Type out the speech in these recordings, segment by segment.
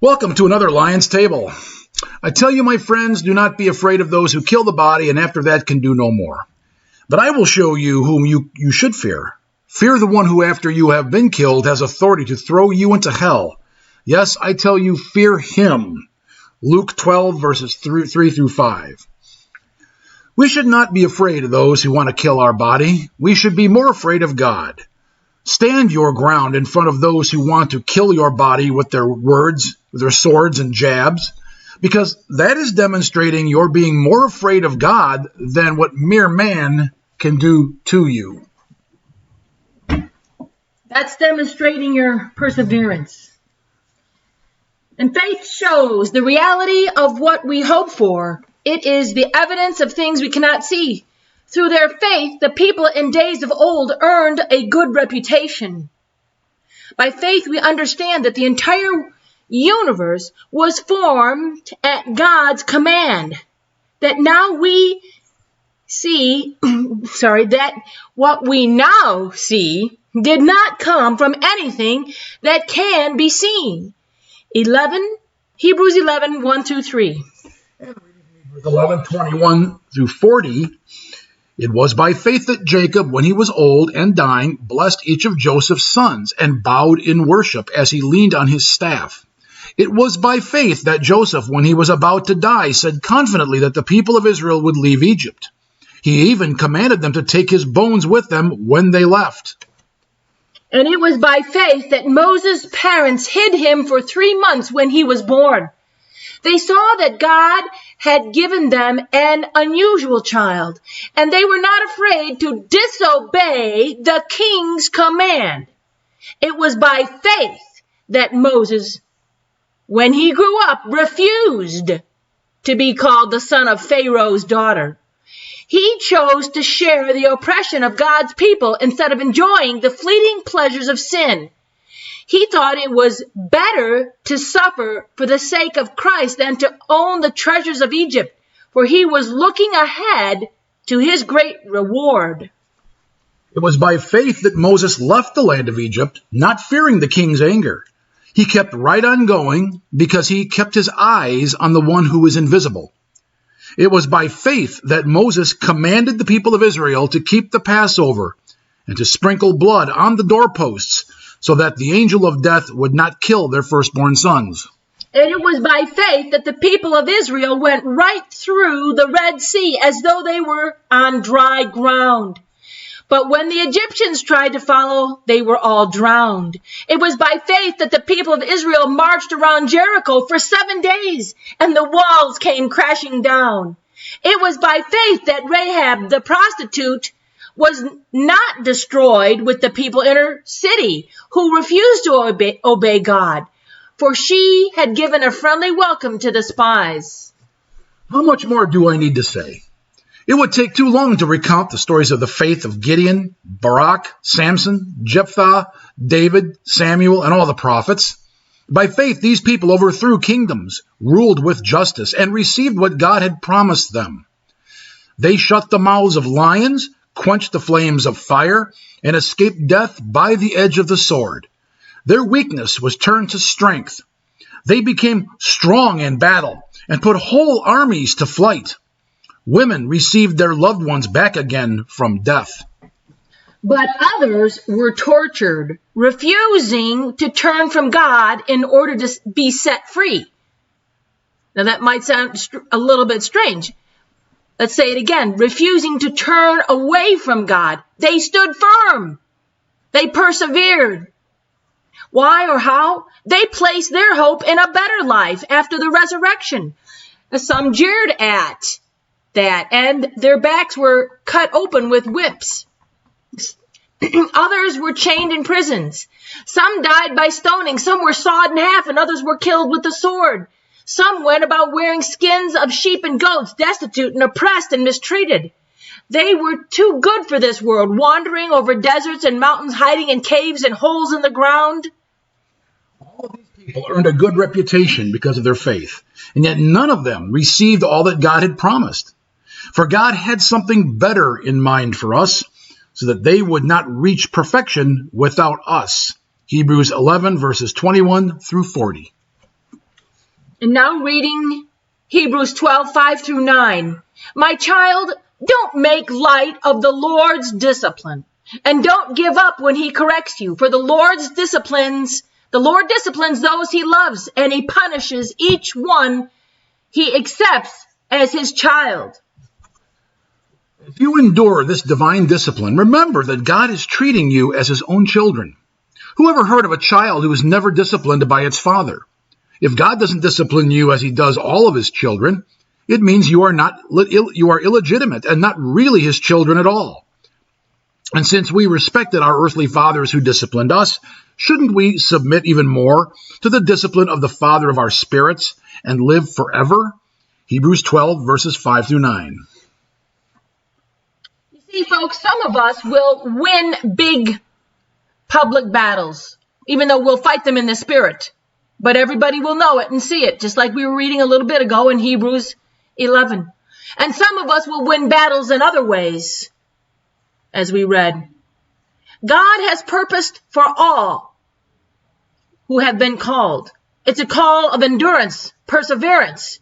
Welcome to another Lion's Table. I tell you, my friends, do not be afraid of those who kill the body and after that can do no more. But I will show you whom you should fear. Fear the one who after you have been killed has authority to throw you into hell. Yes, I tell you, fear him. Luke 12, verses 3 through 5. We should not be afraid of those who want to kill our body. We should be more afraid of God. Stand your ground in front of those who want to kill your body with their words, with their swords and jabs, because that is demonstrating you're being more afraid of God than what mere man can do to you. That's demonstrating your perseverance. And faith shows the reality of what we hope for. It is the evidence of things we cannot see. Through their faith, the people in days of old earned a good reputation. By faith, we understand that the entire universe was formed at God's command. That now we see, that what we now see did not come from anything that can be seen. Hebrews 11, 1 through 3. And Hebrews 11, 21 through 40. It was by faith that Jacob, when he was old and dying, blessed each of Joseph's sons and bowed in worship as he leaned on his staff. It was by faith that Joseph, when he was about to die, said confidently that the people of Israel would leave Egypt. He even commanded them to take his bones with them when they left. And it was by faith that Moses' parents hid him for 3 months when he was born. They saw that God had given them an unusual child, and they were not afraid to disobey the king's command. It was by faith that Moses, when he grew up, refused to be called the son of Pharaoh's daughter. He chose to share the oppression of God's people instead of enjoying the fleeting pleasures of sin. He thought it was better to suffer for the sake of Christ than to own the treasures of Egypt, for he was looking ahead to his great reward. It was by faith that Moses left the land of Egypt, not fearing the king's anger. He kept right on going because he kept his eyes on the one who is invisible. It was by faith that Moses commanded the people of Israel to keep the Passover and to sprinkle blood on the doorposts, so that the angel of death would not kill their firstborn sons. And it was by faith that the people of Israel went right through the Red Sea as though they were on dry ground. But when the Egyptians tried to follow, they were all drowned. It was by faith that the people of Israel marched around Jericho for 7 days, and the walls came crashing down. It was by faith that Rahab, the prostitute, was not destroyed with the people in her city who refused to obey God, for she had given a friendly welcome to the spies. How much more do I need to say? It would take too long to recount the stories of the faith of Gideon, Barak, Samson, Jephthah, David, Samuel, and all the prophets. By faith, these people overthrew kingdoms, ruled with justice, and received what God had promised them. They shut the mouths of lions, quenched the flames of fire, and escaped death by the edge of the sword. Their weakness was turned to strength. They became strong in battle and put whole armies to flight. Women received their loved ones back again from death. But others were tortured, refusing to turn from God in order to be set free. Now that might sound a little bit strange. Let's say it again. Refusing to turn away from God. They stood firm. They persevered. Why or how? They placed their hope in a better life after the resurrection. Some jeered at that, and their backs were cut open with whips. Others were chained in prisons. Some died by stoning. Some were sawed in half, and others were killed with the sword. Some went about wearing skins of sheep and goats, destitute and oppressed and mistreated. They were too good for this world, wandering over deserts and mountains, hiding in caves and holes in the ground. All of these people earned a good reputation because of their faith, and yet none of them received all that God had promised. For God had something better in mind for us, so that they would not reach perfection without us. Hebrews 11, verses 21 through 40. And now reading Hebrews 12:5 through 9. My child, don't make light of the Lord's discipline, and don't give up when he corrects you, for the Lord disciplines those he loves, and he punishes each one he accepts as his child. If you endure this divine discipline, remember that God is treating you as his own children. Who ever heard of a child who was never disciplined by its father? If God doesn't discipline you as he does all of his children, it means you are illegitimate and not really his children at all. And since we respected our earthly fathers who disciplined us, shouldn't we submit even more to the discipline of the Father of our spirits and live forever? Hebrews 12, verses 5 through 9. You see, folks, some of us will win big public battles, even though we'll fight them in the spirit. But everybody will know it and see it, just like we were reading a little bit ago in Hebrews 11. And some of us will win battles in other ways, as we read. God has purposed for all who have been called. It's a call of endurance, perseverance.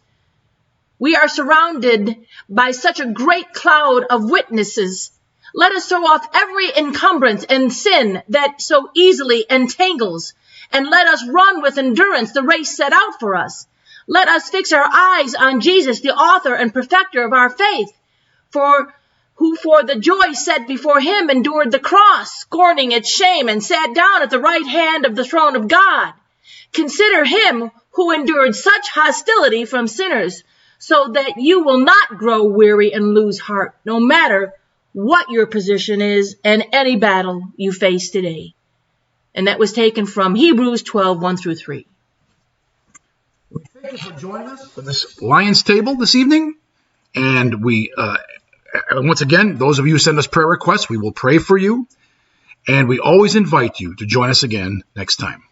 We are surrounded by such a great cloud of witnesses. Let us throw off every encumbrance and sin that so easily entangles, and let us run with endurance the race set out for us. Let us fix our eyes on Jesus, the author and perfecter of our faith, who for the joy set before him endured the cross, scorning its shame, and sat down at the right hand of the throne of God. Consider him who endured such hostility from sinners, so that you will not grow weary and lose heart, no matter what your position is in any battle you face today. And that was taken from Hebrews 12, 1 through 3. Thank you for joining us for this Lion's Table this evening. And we, once again, those of you who send us prayer requests, we will pray for you. And we always invite you to join us again next time.